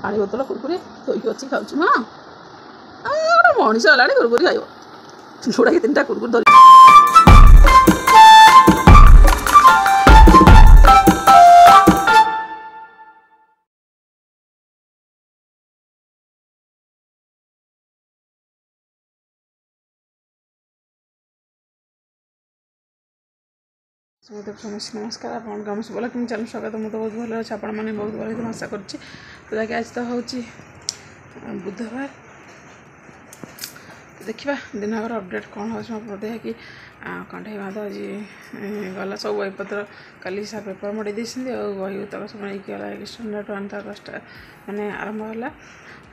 पानी बोतल कुरकुरी थोक अच्छी खाऊ हाँ गोटे मनीष है कुरकुरी खाइब जोड़ा कि 3टा कुरकुरी धर समस्त नमस्कार आप गमेश बोला कि चैनल स्वागत मुझे बहुत भल अच्छे आपण मैंने बहुत भल आशा करुँच तो जाके आज तो हूँ बुधवार तो देखा दिन आगर अपडेट कौन हो देखा कि कंठे बाध आज गला सब बहीपत्र कल सार पेपर मड़ी देते और बही तक सब नहीं गला स्टैंडर्ड 1 तक मैंने आरंभ है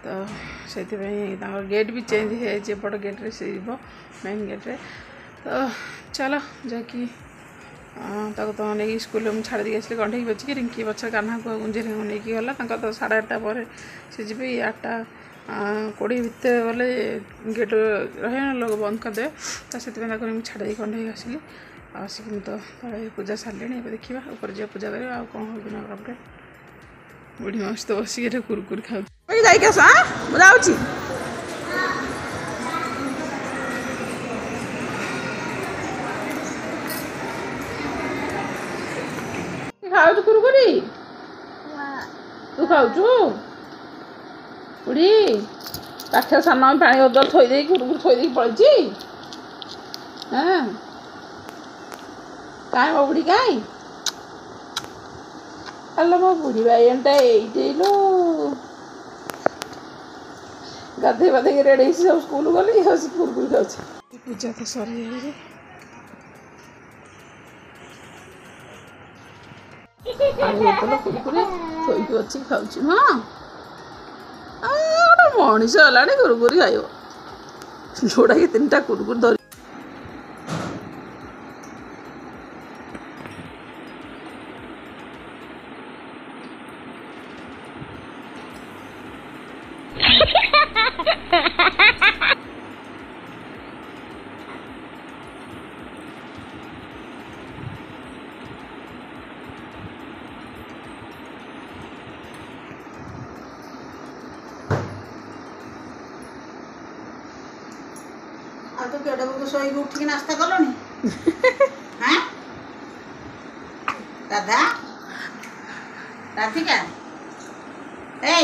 तो से गेट भी चेंज हो गेट्रे से मेन गेट्रे तो चलो जाकि तो नहीं स्कूल में छाड़ दी आसली कंठे बचिक रिंकी पछे कान्हा को गुंजे नहीं गला तो 8:30 पर से जी 8:20 भितर गले गेट रहे लोग बंद करदे तो से छाड़ दी कंठे आसली आसिक तो पूजा सारे देखा ऊपर जो पूजा कर कौन हो दिन अपडेट बुढ़ी माउस तो बसिक कुरकुरी खाऊ खाऊ कुरकुरी तू खाऊ बुढ़ी पाखे सान में पानी बोतल थोदे कुरकुरी थोदे पड़ी हाँ कहीं मो बुढ़ी कहीं हेलो मो बुढ़ी बाइनटा लो गाधे बाधे रेडी सब स्कूल गली कुरकुरी खाऊ पूजा तो सरी पानी बोतल कुरकुरी थोक अच्छी खाऊ हाँ गोटे मनीष है कुरकुरी खाइब जोड़ा कि 3टा कुरकुरी धर तो केडे बगु सोई उठी नास्ता कलोनी हां दादा राधिका ए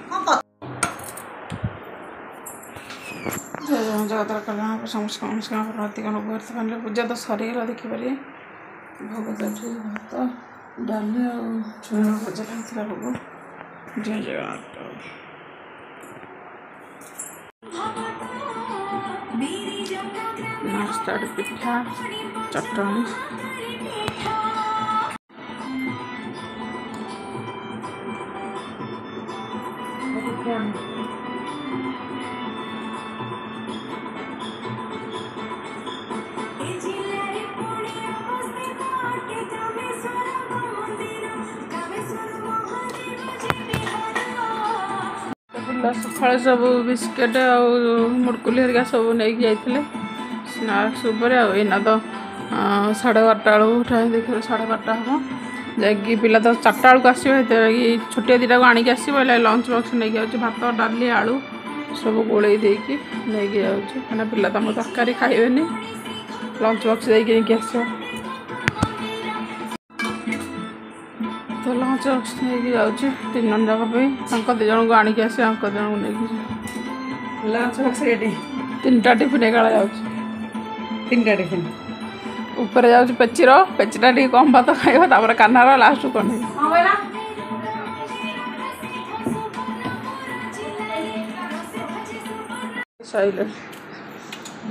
कौन जगत कल्याण समस्त नमस्कार बर्तमान पूजा तो सरीगला देखिपारे भोग दाठी भात डाली छुआ भजा खाई भोग जय जगन्नाथ नाश्ता पिठा चटनी सकाल सब बिस्केट मुड़कुली हरिका सब नहीं जाते स्नाक्स आना तो 12:30 बेलू उठा देख 12:30 हम जा पिला तो 4टा बेलू आसो छोटिया 2टा को आणिक आसो लंच बक्स नहीं जाऊँ भात डाली आलू सब गोल देकी नहीं जाऊँ क्या पिला तो तरकारी खाइबे लंच बक्स देकी आस तो लंच बक्स नहीं जाऊँ 3 जन जाक 2 जन को आणिक आस 2 जन को नहीं लंच बॉक्स रेडी 3टा टिफिन एकाला जाऊँ 3टा टिफिन ऊपर जाऊँ पेचीर पेचीटा टी कम भात खाइबा कान्हार लास्ट कौन सैले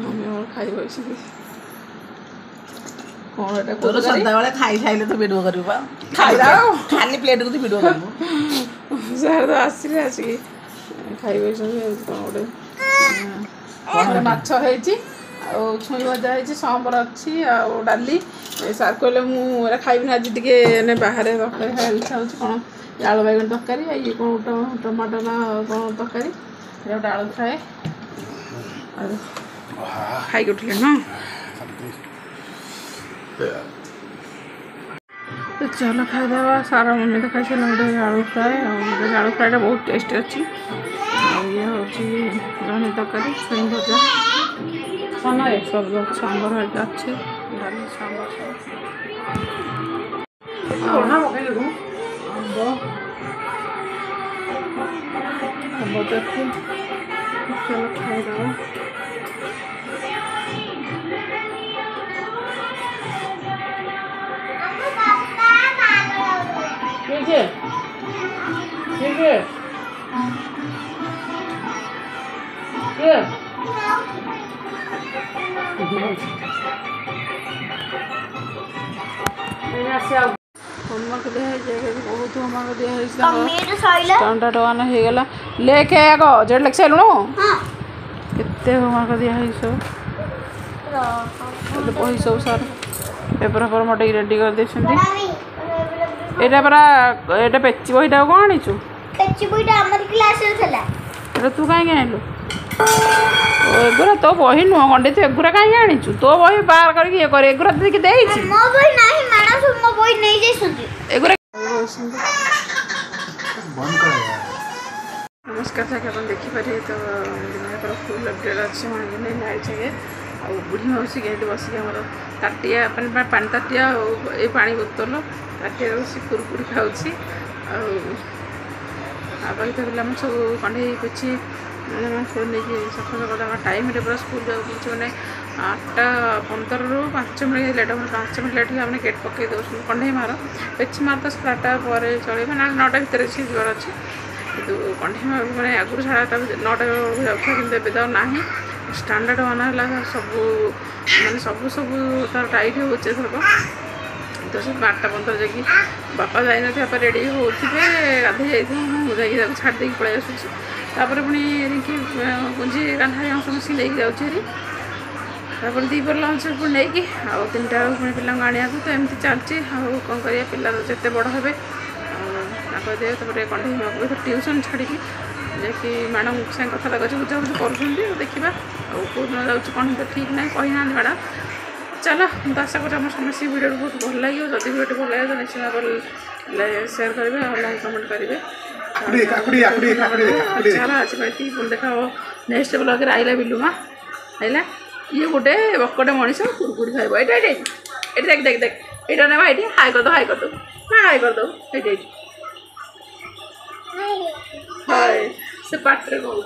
मम्मी और खाई बस कौन एटा सदा खाई सारे तो वीडियो कर खाली प्लेट को वीडियो कर सर तो आसिले आसिक खाई बस कौन गोटे माछ है छुई भजा है सांबर अच्छी डाली सार कहले मुझे खाइबी आज टे बाहर इच्छा हो कौन आलू बैगन तरकारी ये कौन टमाटो ना कौन तरकारी गोटे आलू फ्राए खाई उठिले ना तो चलो खाईदेवा सारा मम्मी तो खाई गोटे आलू फ्राए आलू फ्राएटा बहुत टेस्ट अच्छी ये हूँ जहनी तरकारी छुई भजा सब सांबर हल्का अच्छे डाली सांबर आंब चटनी चलो खाईदेवा होमवर्क दिखाई बहुत होमवर्क दिखाई स्टैंडर्ड वन हो गला लेके आग जेड लिख सारूँ केते होमवर्क दिखाई सब बही सब सार पेपर पेपर मोटे रेडी कर देछंती एटा परा एटा पेची बहीटा कौन आनीचु पेची बहीटा हमर क्लास रे थला एटा तू काहे आनिलु एगुरा तो बही नुह गंडे तू एगुरा काहे आनीचु तो बही बाहर करके ये करे एगुरा देखि देइछि मो बही नाही मानस मो बही नहीं जाइसुंती एगुरा बंद कर यार नमस्कार था अपन देखि पारे तो दिन पर फुल अपडेट अछि मन दिन लाइट छे आ बुढ़ी मौसी के बस के हमर ताटिया अपन पानी ताटिया ए पानी बोतल ताटिया बस कुरकुरी खाउछि आ बाकी तो पिला सब कंडे पछी फोन नहीं सफा सफा टाइम पूरा स्कूल जाऊँ मैंने 8:15 ରୁ 5 मिनट लेट 5 मिनट लेट हमने गेट पकई दो कंडे मार पेची मार तो 8टा पर चल मैंने 9टा भितर जीवार अच्छे कि कंडे मार मैंने आगुरी 9टा जाऊँ कि तो ना स्टैंडर्ड वन है सब मैंने सब सब तार टाइट होचे सब तो सब 8:15 जाकि बापा जाइन थे रेडी होते गाधे जाइए छाड़ दे पलि आसूँ तापर पुणी रिंकी गुंजी कान्हा समस्त लेके जाऊँगी दीपर लंच पुणी नहीं आउ 3टा पुणी पिला आने तो एमती चलती कौन कर पिला जिते बड़ हे दे कंडे तो ट्यूशन छाड़ी जाकि मैडम से कथा लगे बुझाबुझी कर देखा कौन जाऊँ कौन तो ठीक ना कही ना मैडम चलो तो आशा कर समस्त वीडियो बहुत भल लगे जब वीडियो भल लगे तो निश्चित भाव सेयार करेंगे और लाइक कमेंट करेंगे चलो आज पुणी देखा नेक्स्ट ब्लॉग रे आइला बिलुमा आइला ये गोटे बकटे मनीष कुरकुरी खाइब ये देख देख देख ये ना भाई हाई कर दो ना हाई कर दो ये हाय से पाटे कहूँ